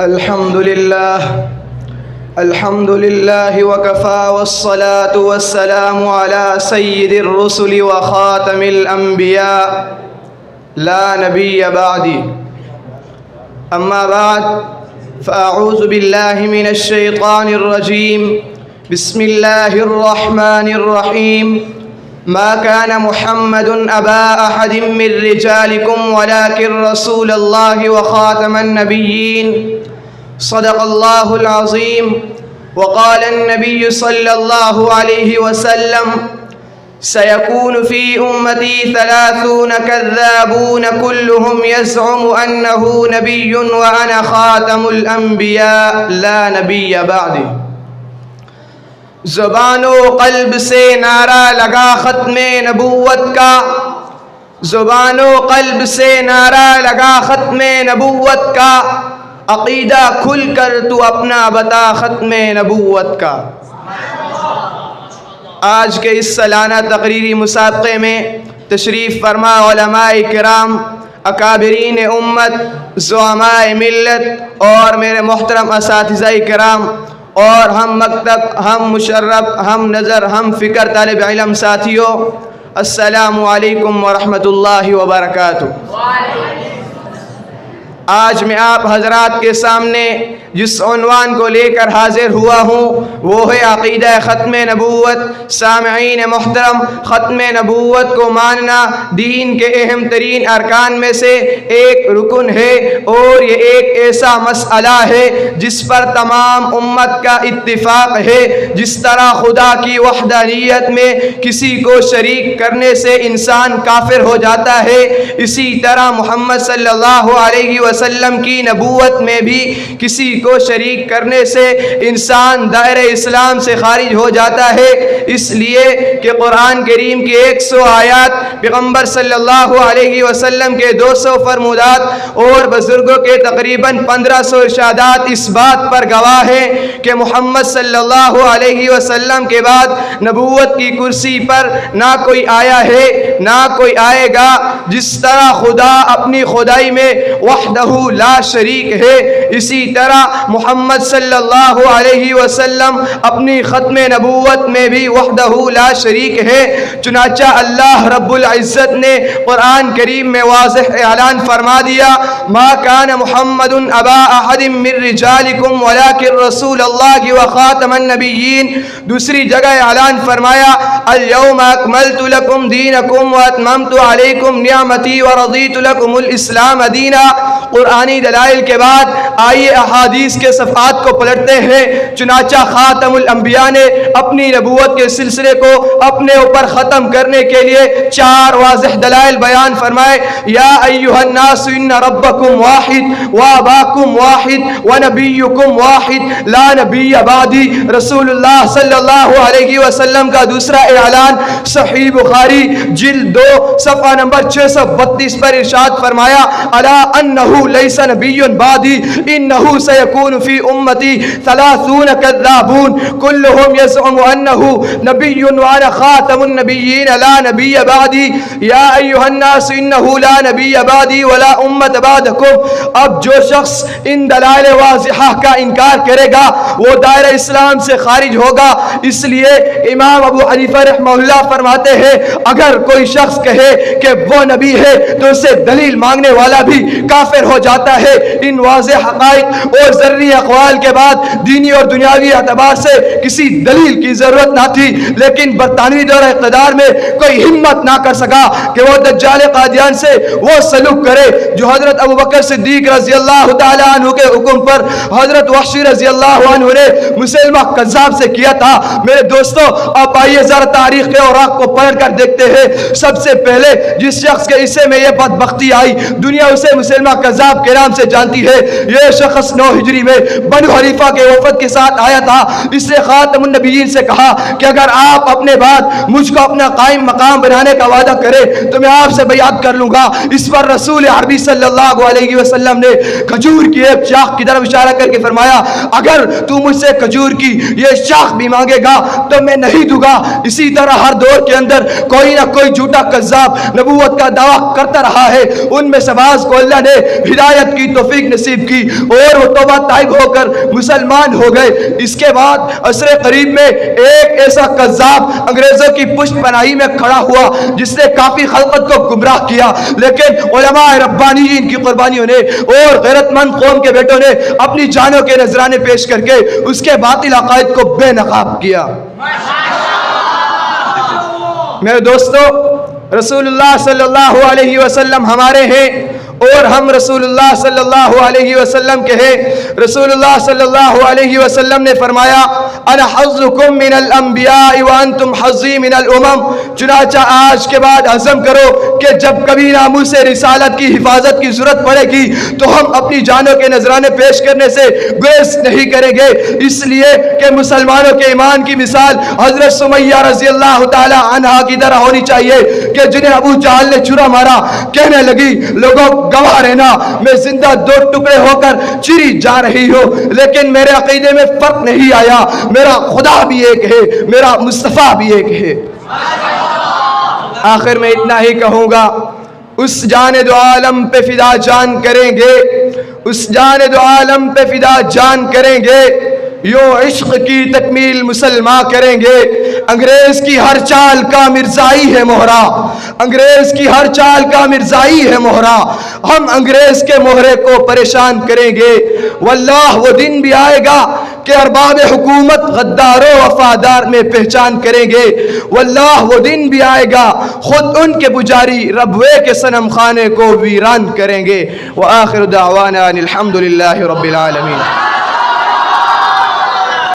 الحمد لله وكفى والصلاة والسلام على سيد الرسل وخاتم الأنبياء لا نبي بعدي. أما بعد فأعوذ بالله من الشيطان الرجيم. بسم الله الرحمن الرحيم. ما كان محمد أبا أحد من رجالكم ولكن رسول الله وخاتم النبيين. صدق الله العظيم. وقال النبي صلى الله عليه وسلم: سيكون في أمتي 30 كذابون كلهم يزعم أنه نبي وأنا خاتم الأنبياء لا نبي بعدي. زبان و قلب سے نعرہ لگا ختم نبوت کا، زبان و قلب سے نعرہ لگا ختم نبوت کا، عقیدہ کھل کر تو اپنا بتا ختم نبوت کا. آج کے اس سالانہ تقریری مسابقے میں تشریف فرما علماء کرام، اکابرین امت، زعماء ملت اور میرے محترم اساتذہ کرام اور ہم مکتب، ہم مشرف، ہم نظر، ہم فکر طالب علم ساتھیوں، السلام علیکم ورحمۃ اللہ وبرکاتہ. آج میں آپ حضرات کے سامنے جس عنوان کو لے کر حاضر ہوا ہوں وہ ہے عقیدہ ختم نبوت. سامعین محترم، ختم نبوت کو ماننا دین کے اہم ترین ارکان میں سے ایک رکن ہے، اور یہ ایک ایسا مسئلہ ہے جس پر تمام امت کا اتفاق ہے. جس طرح خدا کی وحدانیت میں کسی کو شریک کرنے سے انسان کافر ہو جاتا ہے، اسی طرح محمد صلی اللہ علیہ وسلم کی نبوت میں بھی کسی کو شریک کرنے سے انسان دائرہ اسلام سے خارج ہو جاتا ہے. اس لیے کہ قرآن کریم کی 100 آیات، پیغمبر صلی اللہ علیہ وسلم کے 200 فرمودات اور بزرگوں کے تقریباً 1500 ارشادات اس بات پر گواہ ہیں کہ محمد صلی اللہ علیہ وسلم کے بعد نبوت کی کرسی پر نہ کوئی آیا ہے نہ کوئی آئے گا. جس طرح خدا اپنی خدائی میں وحدہ لا شریک ہے، اسی طرح محمد صلی اللہ علیہ وسلم اپنی ختم نبوت میں بھی وحدہ لا شریک ہے. چنانچہ اللہ رب العزت نے قرآن کریم میں واضح اعلان فرما دیا: ما کان محمد ابا احد من رجالکم ولکن رسول اللہ وخاتم النبیین. دوسری جگہ اعلان فرمایا: الیوم اکملت لکم دینکم واتممت علیکم نعمتی ورضیت لکم الاسلام دینا. قرآنی دلائل کے بعد آئیے احادیث کے صفحات کو پلٹتے ہیں. چنانچہ خاتم الانبیاء نے اپنی نبوت کے سلسلے کو اپنے اوپر ختم کرنے کے لیے 4 واضح دلائل بیان فرمائے. یا ایھا الناس ان ربکم واحد واباکم واحد ونبیکم واحد لا نبی بعدی. رسول اللہ صلی اللہ علیہ وسلم کا دوسرا اعلان صحیح بخاری جلد 2 صفحہ نمبر 632 پر ارشاد فرمایا: الا انہ لیس نبی بعدی انہ سیکون فی امتی 30 کذابون کلہم یزعم انہ نبی وانا خاتم النبیین لا نبی بعدی. یا ایھا الناس انہ لا نبی بعدی ولا امت بعدکم. اب جو شخص ان دلائل واضحہ کا انکار کرے گا وہ دائرہ اسلام سے خارج ہوگا. اس لیے امام ابو حنیفہ رحمہ اللہ فرماتے ہیں اگر کوئی شخص کہے کہ وہ نبی ہے تو اسے دلیل مانگنے والا بھی کافر ہو جاتا ہے. ان واضح حقائق اور ذرری اقوال کے بعد دینی اور دنیاوی اعتبار سے کسی دلیل کی ضرورت نہ تھی، لیکن برطانوی دور اقتدار میں کوئی ہمت نہ کر سکا کہ وہ دجال قادیان سے وہ سلوک کرے جو حضرت ابوبکر صدیق رضی اللہ تعالی عنہ کے حکم پر حضرت وحشی رضی اللہ عنہ نے مسلمہ کذاب سے کیا تھا. میرے دوستو، آپ آئیے ذرا تاریخ کے اوراق کو پڑھ کر دیکھتے ہیں. سب سے پہلے جس شخص کے حصے میں یہ بدبختی آئی، دنیا اسے مسلمہ کذاب کے نام سے جانتی ہے. یہ شخص 9 ہجری میں بنو حنیفہ کے وفد کے ساتھ آیا تھا. اس نے خاتم النبیین سے کہا کہ اگر آپ اپنے بعد مجھ کو اپنا قائم مقام بنانے کا وعدہ کرے تو میں آپ سے بیعت کر لوں گا. اس پر رسول عربی صلی اللہ علیہ وسلم نے کھجور کی ایک شاخ کی طرف اشارہ کر کے فرمایا: اگر تو مجھ سے کھجور کی یہ شاخ بھی مانگے گا تو میں نہیں دوں گا. اسی طرح ہر دور کے اندر کوئی نہ کوئی جھوٹا کذاب نبوت کا دعویٰ کرتا رہا ہے. ان میں سے بعض کو اللہ نے ہدایت کی توفیق نصیب کی اور وہ توبہ طائب ہو کر مسلمان ہو گئے۔ اس کے بعد عصر قریب میں ایک ایسا قذاب انگریزوں کی پشت پناہی میں کھڑا ہوا جس نے کافی خلقت کو گمراہ کیا، لیکن علماء ربانیین کی قربانیوں نے اور غیرت مند قوم کے بیٹوں نے اپنی جانوں کے نذرانے پیش کر کے اس کے باطل عقائد کو بے نقاب کیا۔ میرے دوستو، رسول اللہ صلی اللہ علیہ وسلم ہمارے ہیں اور ہم رسول اللہ صلی اللہ علیہ وسلم کے ہیں۔ رسول اللہ صلی اللہ علیہ وسلم نے فرمایا انا حظکم من الانبیاء وانتم حظی من الامم، چنانچہ آج کے بعد عزم کرو کہ جب کبھی ناموس رسالت کی حفاظت کی ضرورت پڑے گی تو ہم اپنی جانوں کے نذرانے پیش کرنے سے گریز نہیں کریں گے، اس لیے کہ مسلمانوں کے ایمان کی مثال حضرت سمیہ رضی اللہ تعالی عنہا کی طرح ہونی چاہیے کہ جنہیں ابو جہل نے چھرا مارا، کہنے لگی لوگوں گواہ رہنا میں زندہ دو ٹکڑے ہو کر چری جا رہی ہوں، لیکن میرے عقیدے میں فرق نہیں آیا، میرا خدا بھی ایک ہے، میرا مصطفیٰ بھی ایک ہے۔ آخر میں اتنا ہی کہوں گا، اس جان دو عالم پہ فدا جان کریں گے، اس جان دو عالم پہ فدا جان کریں گے، یوں عشق کی تکمیل مسلمان کریں گے۔ انگریز کی ہر چال کا مرزائی ہے مہرا، انگریز کی ہر چال کا مرزائی ہے مہرا، ہم انگریز کے مہرے کو پریشان کریں گے۔ واللہ وہ دن بھی آئے گا کہ ارباب حکومت غدار و وفادار میں پہچان کریں گے، واللہ وہ دن بھی آئے گا خود ان کے پجاری ربوے کے صنم خانے کو ویران کریں گے۔ وآخر دعوانا الحمدللہ رب العالمین۔